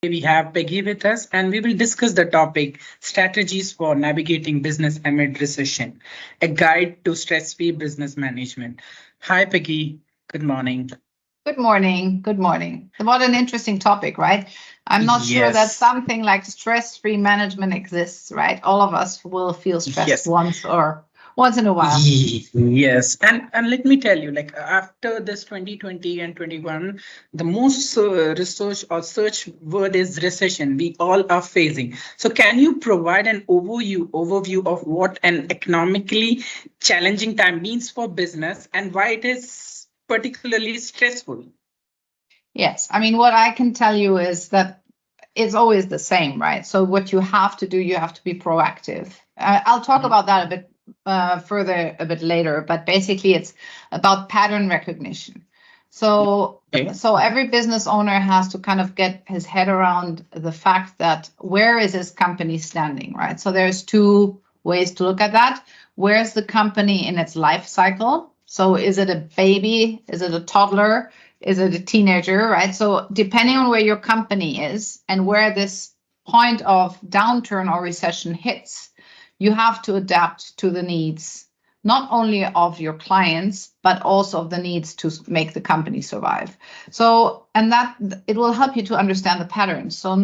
we have Peggy with us, and we will discuss the topic strategies for navigating business amid recession, a guide to stress-free business management. Hi, Peggy. Good morning. Good morning. Good morning. What an interesting topic, right? I'm not sure that Yes. something like stress-free management exists, right? All of us will feel stressed Yes. once in a while. Yes, and let me tell you, like after this 2020 and 21, the most research or search word is recession. We all are facing. So, can you provide an overview of what an economically challenging time means for business and why it is particularly stressful? Yes. I mean, what I can tell you is that it's always the same, right? So what you have to do, you have to be proactive. I'll talk about that a bit further a bit later, but basically it's about pattern recognition. So every business owner has to kind of get his head around the fact that where is his company standing, right? So there's two ways to look at that. Where's the company in its life cycle? So is it a baby? Is it a toddler? Is it a teenager, right? So depending on where your company is and where this point of downturn or recession hits, you have to adapt to the needs, not only of your clients, but also of the needs to make the company survive. So, and that it will help you to understand the patterns. So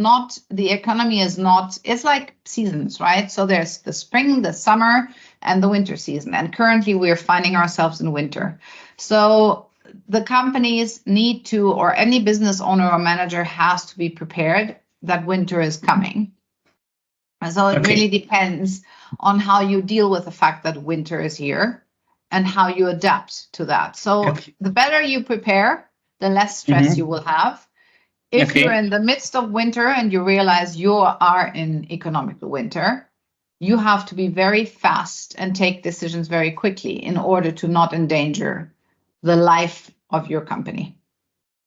the economy is not, it's like seasons, right? So there's the spring, the summer, and the winter season. And currently we're finding ourselves in winter. So the companies need to, or any business owner or manager has to be prepared that winter is coming. So it really depends on how you deal with the fact that winter is here and how you adapt to that. So the better you prepare, the less stress you will have. If you're in the midst of winter and you realize you are in economical winter, you have to be very fast and take decisions very quickly in order to not endanger the life of your company.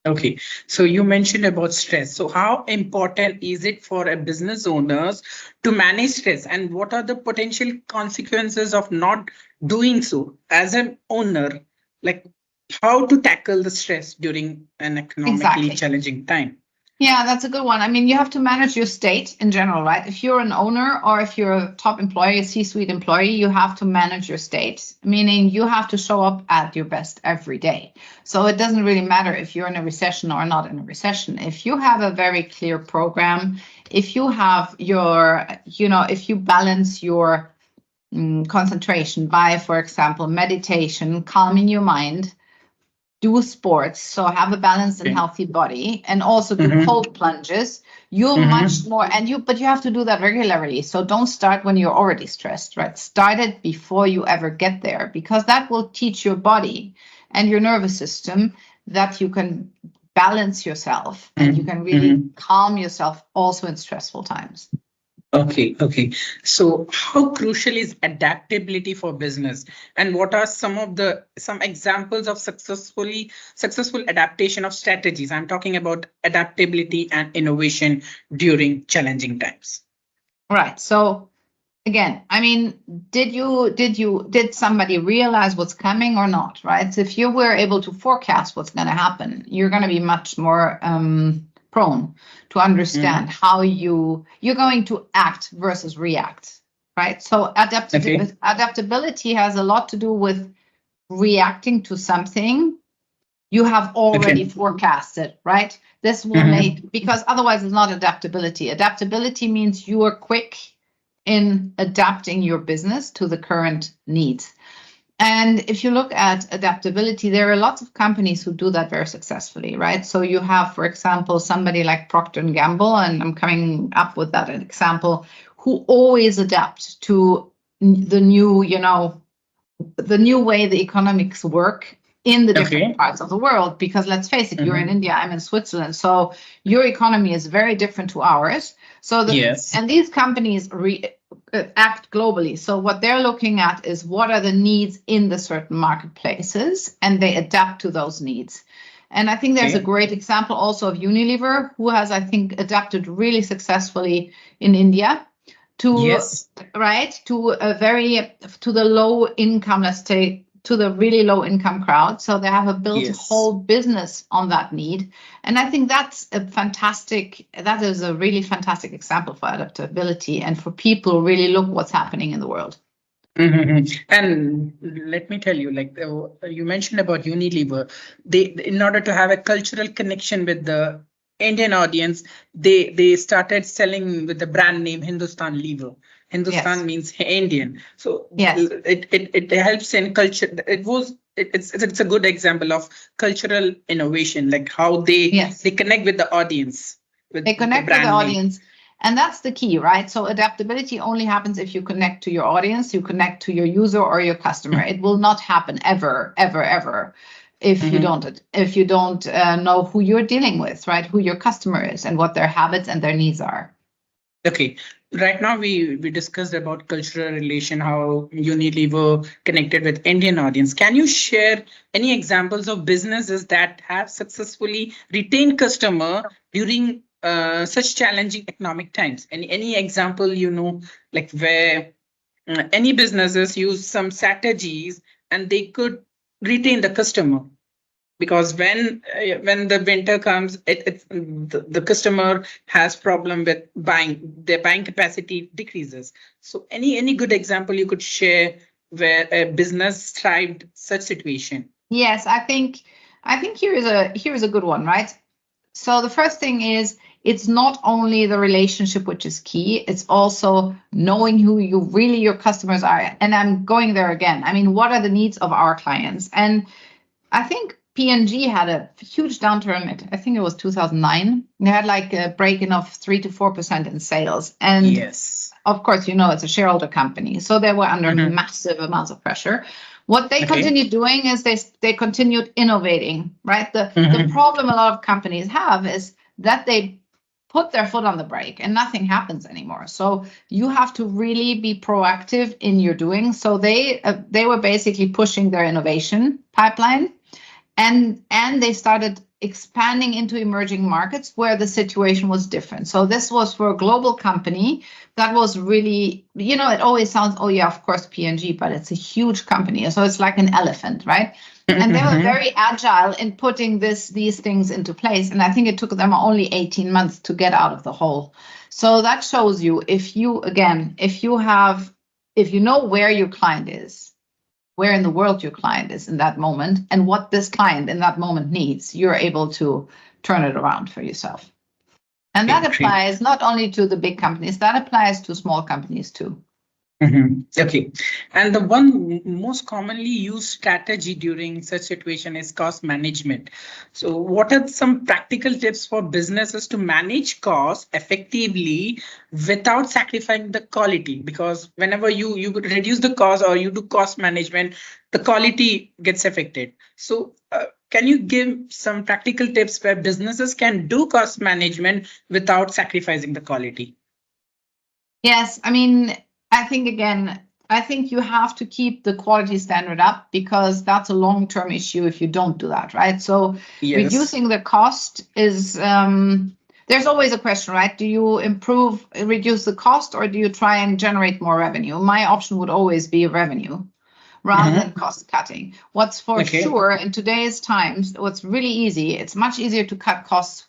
Okay, so you mentioned about stress. So how important is it for a business owners to manage stress, and what are the potential consequences of not doing so as an owner? Like how to tackle the stress during an economically challenging time? Yeah, that's a good one. I mean, you have to manage your state in general, right? If you're an owner or if you're a top employee, a C-suite employee, you have to manage your state, meaning you have to show up at your best every day. So it doesn't really matter if you're in a recession or not in a recession. If you have a very clear program, if you have your, if you balance your concentration by, for example, meditation, calming your mind, do sports, so have a balanced and healthy body, and also do cold plunges, you're much more, but you have to do that regularly. So don't start when you're already stressed, right? Start it before you ever get there, because that will teach your body and your nervous system that you can balance yourself and you can really calm yourself also in stressful times. Okay. So how crucial is adaptability for business, and what are some examples of successful adaptation of strategies? I'm talking about adaptability and innovation during challenging times. Right. So again, I mean, did somebody realize what's coming or not, right? So if you were able to forecast what's going to happen, you're going to be much more prone to understand how you're going to act versus react, right? So adaptability has a lot to do with reacting to something you have already forecasted, right? This will make, because otherwise it's not adaptability. Adaptability means you are quick in adapting your business to the current needs. And if you look at adaptability, there are lots of companies who do that very successfully, right? So you have, for example, somebody like Procter & Gamble, and I'm coming up with that example, who always adapt to the new, the new way the economics work in the different parts of the world. Because let's face it, you're in India, I'm in Switzerland, so your economy is very different to ours. So and these companies act globally. So what they're looking at is what are the needs in the certain marketplaces, and they adapt to those needs. And I think there's a great example also of Unilever, who has, I think, adapted really successfully in India to the low income, let's say, to the really low income crowd. So they have built a Yes. whole business on that need. And I think that is a really fantastic example for adaptability and for people really look what's happening in the world. And let me tell you, like you mentioned about Unilever, they in order to have a cultural connection with the Indian audience, they started selling with the brand name Hindustan Lever. Hindustan Yes. means Indian, so Yes. it helps in culture. It's a good example of cultural innovation, like how Yes. they connect with the audience with They the connect with the brand name. audience. And that's the key, right? So adaptability only happens if you connect to your audience, you connect to your user or your customer. It will not happen ever, ever, ever if you don't know who you're dealing with, right? Who your customer is and what their habits and their needs are. Okay, right now we discussed about cultural relation, how Unilever connected with Indian audience. Can you share any examples of businesses that have successfully retained customer during such challenging economic times? Any example, like where any businesses use some strategies and they could retain the customer? Because when the winter comes, the customer has problem with buying, their buying capacity decreases. So any good example you could share where a business thrived such situation? Yes, I think here is a good one, right? So the first thing is it's not only the relationship which is key, it's also knowing who your customers are. And I'm going there again. I mean, what are the needs of our clients? And I think P&G had a huge downturn. I think it was 2009. They had like a break-in of 3 to 4% in sales. And Yes. of course, it's a shareholder company. So they were under massive amounts of pressure. What they continued doing is they continued innovating, right? The problem a lot of companies have is that they put their foot on the brake and nothing happens anymore. So you have to really be proactive in your doing. So they were basically pushing their innovation pipeline, and they started expanding into emerging markets where the situation was different. So this was for a global company that was really, it always sounds, oh yeah, of course P&G, but it's a huge company. So it's like an elephant, right? And they were very agile in putting these things into place. And I think it took them only 18 months to get out of the hole. So that shows you, if you know where your client is, where in the world your client is in that moment, and what this client in that moment needs, you're able to turn it around for yourself. And that applies not only to the big companies, that applies to small companies too. Okay. And the one most commonly used strategy during such situation is cost management. So what are some practical tips for businesses to manage costs effectively without sacrificing the quality? Because whenever you reduce the cost or you do cost management, the quality gets affected. So can you give some practical tips where businesses can do cost management without sacrificing the quality? Yes, I mean, I think you have to keep the quality standard up, because that's a long-term issue if you don't do that, right? So reducing the cost is, there's always a question, right? Do you reduce the cost, or do you try and generate more revenue? My option would always be revenue rather than cost cutting. What's for sure in today's times, what's really easy, it's much easier to cut costs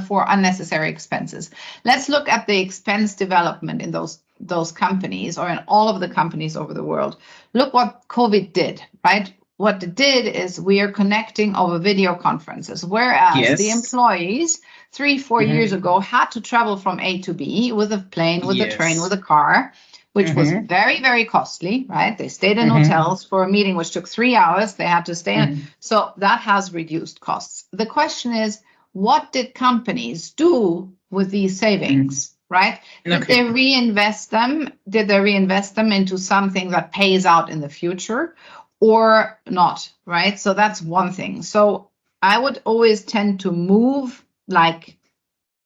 for unnecessary expenses. Let's look at the expense development in those companies, or in all of the companies over the world. Look what COVID did, right? What it did is we are connecting over video conferences, whereas the employees 3-4 years ago had to travel from A to B with a plane, with a train, with a car, which was very, very costly, right? They stayed in hotels for a meeting which took 3 hours. They had to stay in. So that has reduced costs. The question is, what did companies do with these savings, right? Did they reinvest them? Did they reinvest them into something that pays out in the future or not, right? So that's one thing. So I would always tend to move, like,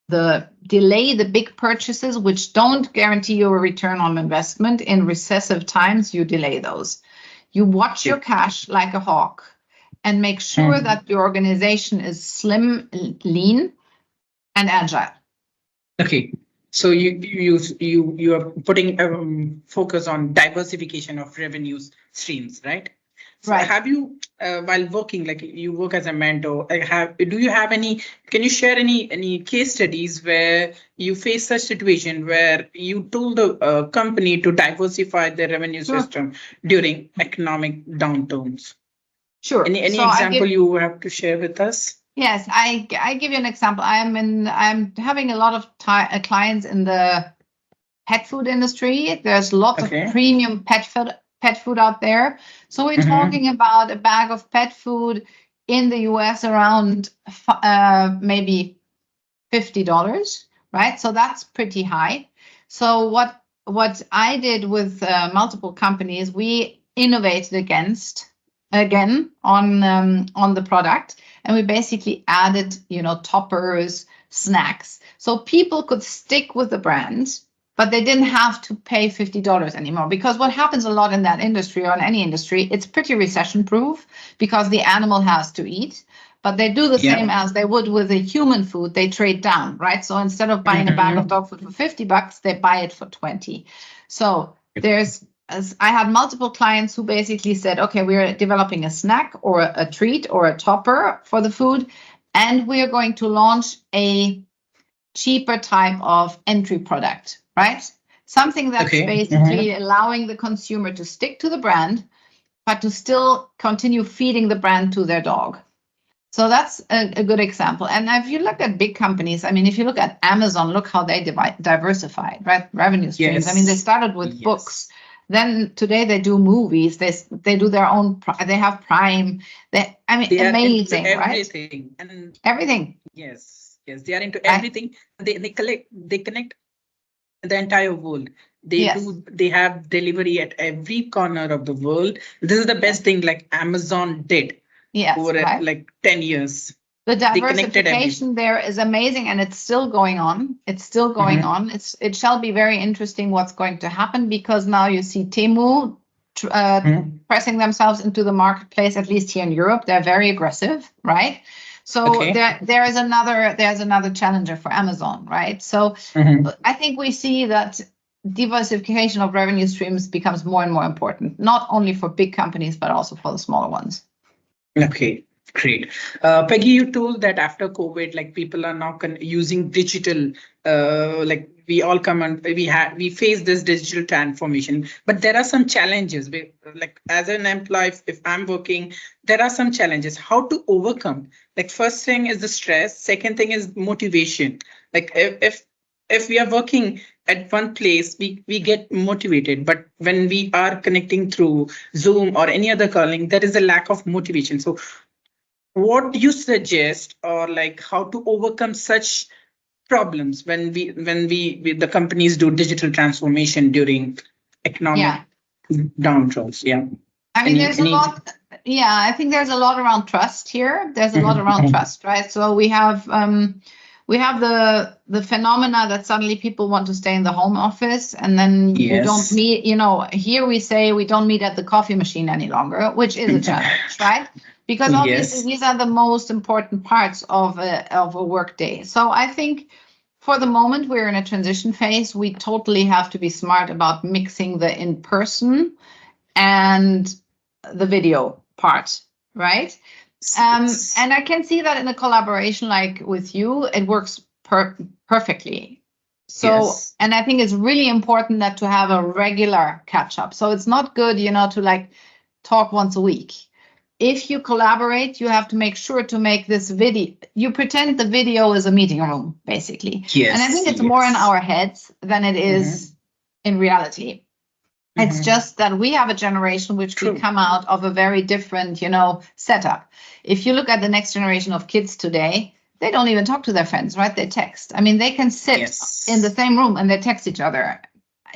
delay the big purchases, which don't guarantee you a return on investment. In recessive times, you delay those. You watch your cash like a hawk and make sure that your organization is slim, lean, and agile. Okay, so you are putting focus on diversification of revenue streams, right? So Right. have you, while working, like you work as a mentor, do you have any, can you share any case studies where you face such situation where you told the company to diversify their revenue Sure. system during economic downturns? Sure. Any So I example give you have to share with us? yes, I give you an example. I'm having a lot of clients in the pet food industry. There's lots of Okay. premium pet food out there. So we're Mm-hmm. talking about a bag of pet food in the US around maybe $50, right? So that's pretty high. So what I did with multiple companies, we innovated again on the product, and we basically added, toppers, snacks, so people could stick with the brand, but they didn't have to pay $50 anymore. Because what happens a lot in that industry, or in any industry, it's pretty recession proof because the animal has to eat. But they do the same as they would with a human food. They trade down, right? So instead of buying a bag of dog food for $50, they buy it for 20. So I had multiple clients who basically said, okay, we're developing a snack or a treat or a topper for the food, and we are going to launch a cheaper type of entry product, right? Something that's Okay. basically allowing the consumer to stick to the brand, but to still continue feeding the brand to their dog. So that's a good example. And if you look at big companies, I mean, if you look at Amazon, look how they diversified, right? Revenue streams. I mean, they started with books. Then today they do movies. They do their own. They have Prime. They amazing, into right? everything. And everything. Yes, they are into everything. They connect the entire world. They have delivery at every corner of the world. This is the best thing like Amazon did over like 10 years. The diversification there is amazing, and it's still going on. It's still going on. It shall be very interesting what's going to happen, because now you see Temu pressing themselves into the marketplace, at least here in Europe. They're very aggressive, right? So there's another challenger for Amazon, right? So I think we see that diversification of revenue streams becomes more and more important, not only for big companies, but also for the smaller ones. Okay, great. Peggy, you told that after COVID, like people are now using digital, like we all come and we face this digital transformation, but there are some challenges. Like as an employee, if I'm working, there are some challenges. How to overcome? Like first thing is the stress. Second thing is motivation. Like if we are working at one place, we get motivated, but when we are connecting through Zoom or any other calling, there is a lack of motivation. So what do you suggest, or like how to overcome such problems when the companies do digital transformation during economic downturns? I mean, there's a lot. Yeah, I think there's a lot around trust here. There's a lot around trust, right? So we have the phenomena that suddenly people want to stay in the home office, and then we don't meet. Here we say we don't meet at the coffee machine any longer, which is a challenge, right? Because obviously these are the most important parts of a work day. So I think for the moment we're in a transition phase. We totally have to be smart about mixing the in-person and the video part, right? And I can see that in a collaboration like with you, it works perfectly. So, and I think it's really important that to have a regular catch up. So it's not good, to like talk once a week. If you collaborate, you have to make sure to make this video. You pretend the video is a meeting room, basically. And I think it's more in our heads than it is in reality. It's just that we have a generation which we come out of a very different, setup. If you look at the next generation of kids today, they don't even talk to their friends, right? They text. I mean, they can sit in the same room and they text each other.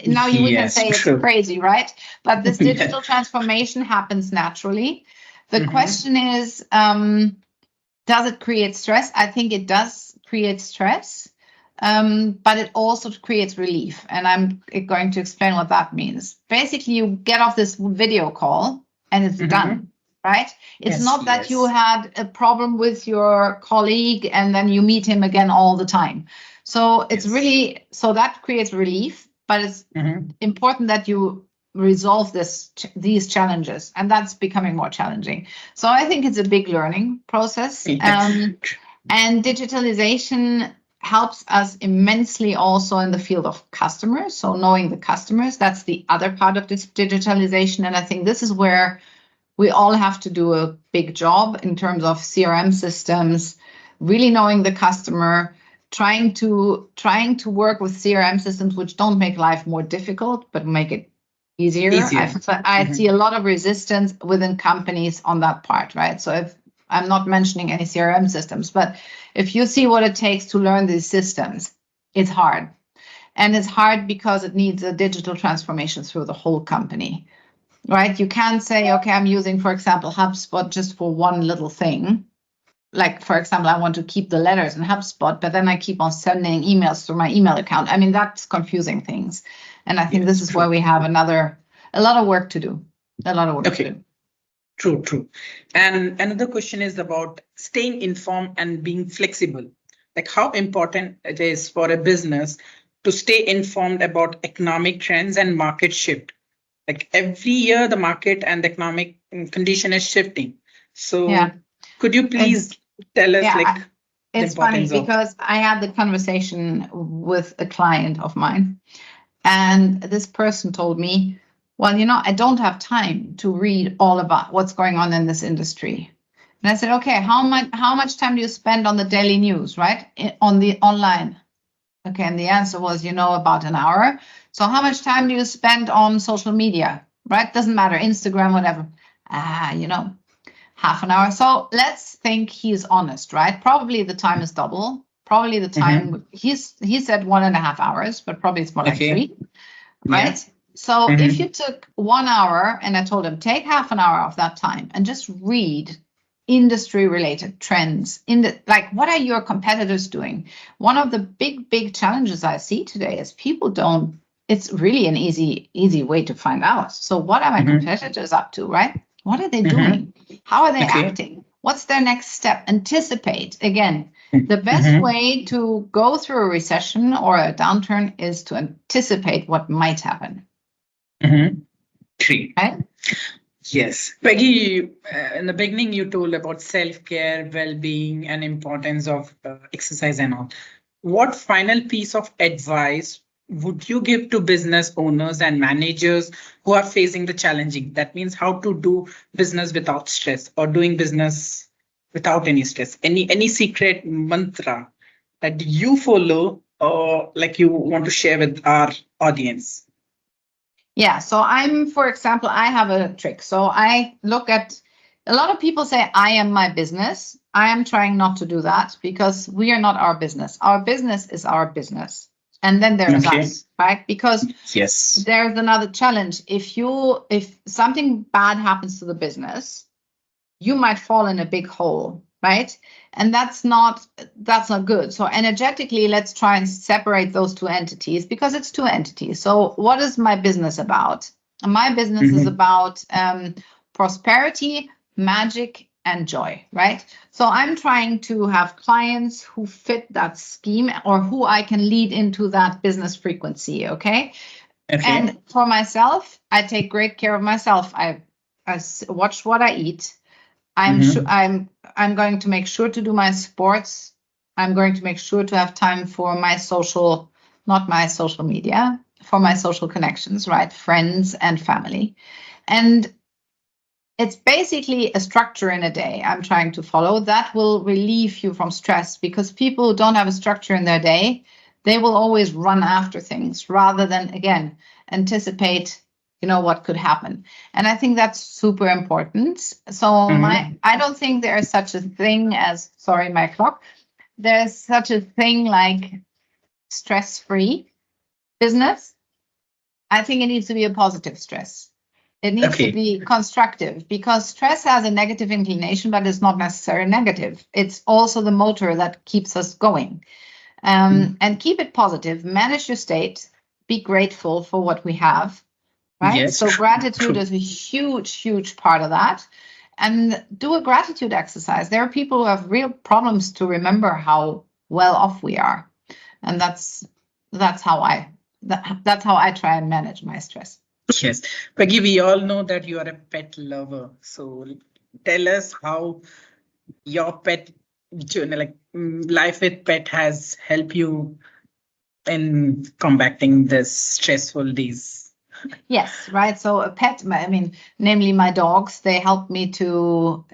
Now we can say it's crazy, right? But this digital transformation happens naturally. The question is, does it create stress? I think it does create stress. But it also creates relief. And I'm going to explain what that means. Basically, you get off this video call and it's done, right? It's not that you had a problem with your colleague and then you meet him again all the time. So it's really, so that creates relief, but it's important that you resolve these challenges, and that's becoming more challenging. So I think it's a big learning process. And digitalization helps us immensely also in the field of customers. So knowing the customers, that's the other part of this digitalization. And I think this is where we all have to do a big job in terms of CRM systems, really knowing the customer, trying to work with CRM systems which don't make life more difficult, but make it easier. I see a lot of resistance within companies on that part, right? So if I'm not mentioning any CRM systems, but if you see what it takes to learn these systems, it's hard. And it's hard because it needs a digital transformation through the whole company, right? You can't say, okay, I'm using, for example, HubSpot just for one little thing. Like, for example, I want to keep the letters in HubSpot, but then I keep on sending emails through my email account. I mean, that's confusing things. And I think this is where we have a lot of work to do. To do. True. And another question is about staying informed and being flexible. Like how important it is for a business to stay informed about economic trends and market shift. Like every year, the market and the economic condition is shifting. So could you please tell us it's funny because I had the conversation with a client of mine, and this person told me, well, I don't have time to read all about what's going on in this industry. And I said, okay, how much time do you spend on the daily news, right? On the online? Okay, and the answer was, about an hour. So how much time do you spend on social media, right? Doesn't matter, Instagram, whatever. Half an hour. So let's think he's honest, right? Probably the time is double. Probably the time, he said 1.5 hours, but probably it's more like 3, right? Yeah. So if you took 1 hour and I told him, take half an hour of that time and just read industry related trends what are your competitors doing? One of the big challenges I see today is it's really an easy way to find out. So what are my competitors up to, right? What are they doing? How are they acting? What's their next step? Anticipate. Again, the best way to go through a recession or a downturn is to anticipate what might happen. Right? Yes. Peggy, in the beginning, you told about self-care, well-being, and importance of exercise and all. What final piece of advice would you give to business owners and managers who are facing the challenging? That means how to do business without stress or doing business without any stress. Any secret mantra that you follow or like you want to share with our audience? Yeah, so for example, I have a trick. So I look at, a lot of people say, I am my business. I am trying not to do that because we are not our business. Our business is our business. And then there's us, right? Because there's another challenge. If something bad happens to the business, you might fall in a big hole, right? And that's not good. So energetically, let's try and separate those two entities because it's two entities. So what is my business about? My business is about prosperity, magic, and joy, right? So I'm trying to have clients who fit that scheme or who I can lead into that business frequency, okay? And for myself, I take great care of myself. I watch what I eat. I'm going to make sure to do my sports. I'm going to make sure to have time for my social, not my social media, for my social connections, right? Friends and family. And it's basically a structure in a day I'm trying to follow that will relieve you from stress, because people who don't have a structure in their day, they will always run after things rather than, again, anticipate, what could happen. And I think that's super important. So I don't think there is such a thing as, sorry, my clock, there's such a thing like stress-free business. I think it needs to be a positive stress. It needs to be constructive, because stress has a negative inclination, but it's not necessarily negative. It's also the motor that keeps us going. And keep it positive, manage your state, be grateful for what we have, right? Yes, so gratitude is a huge part of that. And do a gratitude exercise. There are people who have real problems to remember how well off we are. And that's how I try and manage my stress. Yes, Peggy, we all know that you are a pet lover. So tell us how your pet journey, like life with pet, has helped you in combating this stressful days. Yes, right. So a pet, I mean, namely my dogs, they help me to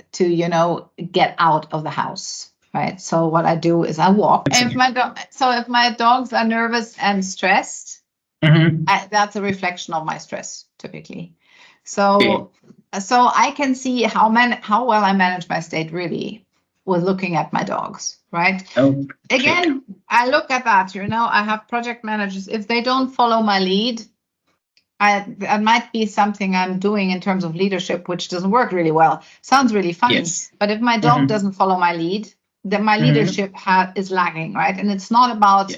get out of the house, right? So what I do is I walk. And if my dogs are nervous and stressed, that's a reflection of my stress typically. So I can see how well I manage my state really with looking at my dogs, right? Oh, Again, I look at that, I have project managers. If they don't follow my lead, that might be something I'm doing in terms of leadership, which doesn't work really well. Sounds really funny, Yes. but if my dog doesn't follow my lead, then my leadership is lagging, right? And it's not about,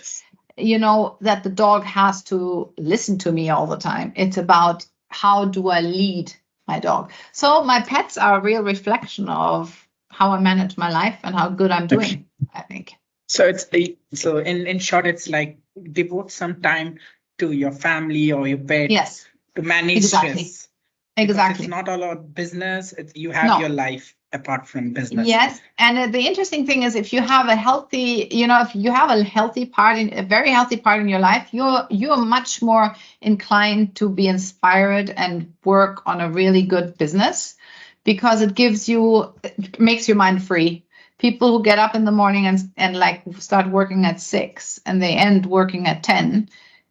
that the dog has to listen to me all the time. It's about how do I lead my dog. So my pets are a real reflection of how I manage my life and how good I'm doing, I think. So in short, it's like devote some time to your family or your pet. Yes. To manage Exactly. stress. Exactly. It's not all about business. You have your life apart from business. Yes, and the interesting thing is, if you have a healthy, if you have a very healthy part in your life, you're much more inclined to be inspired and work on a really good business, because it makes your mind free. People who get up in the morning and like start working at 6 and they end working at 10,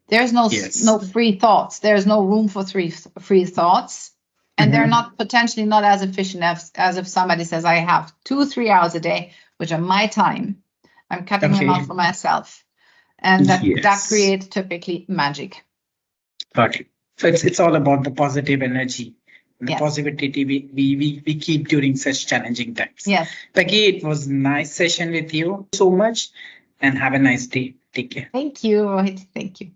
there's no free thoughts. There's no room for free thoughts. And they're potentially not as efficient as if somebody says, I have 2-3 hours a day, which are my time. I'm cutting them out for myself. And that creates typically magic. Got it. So it's all about the positive energy, the positivity we keep during such challenging times. Yes. Peggy, it was a nice session with you so much, and have a nice day. Take care. Thank you, Rohit. Thank you.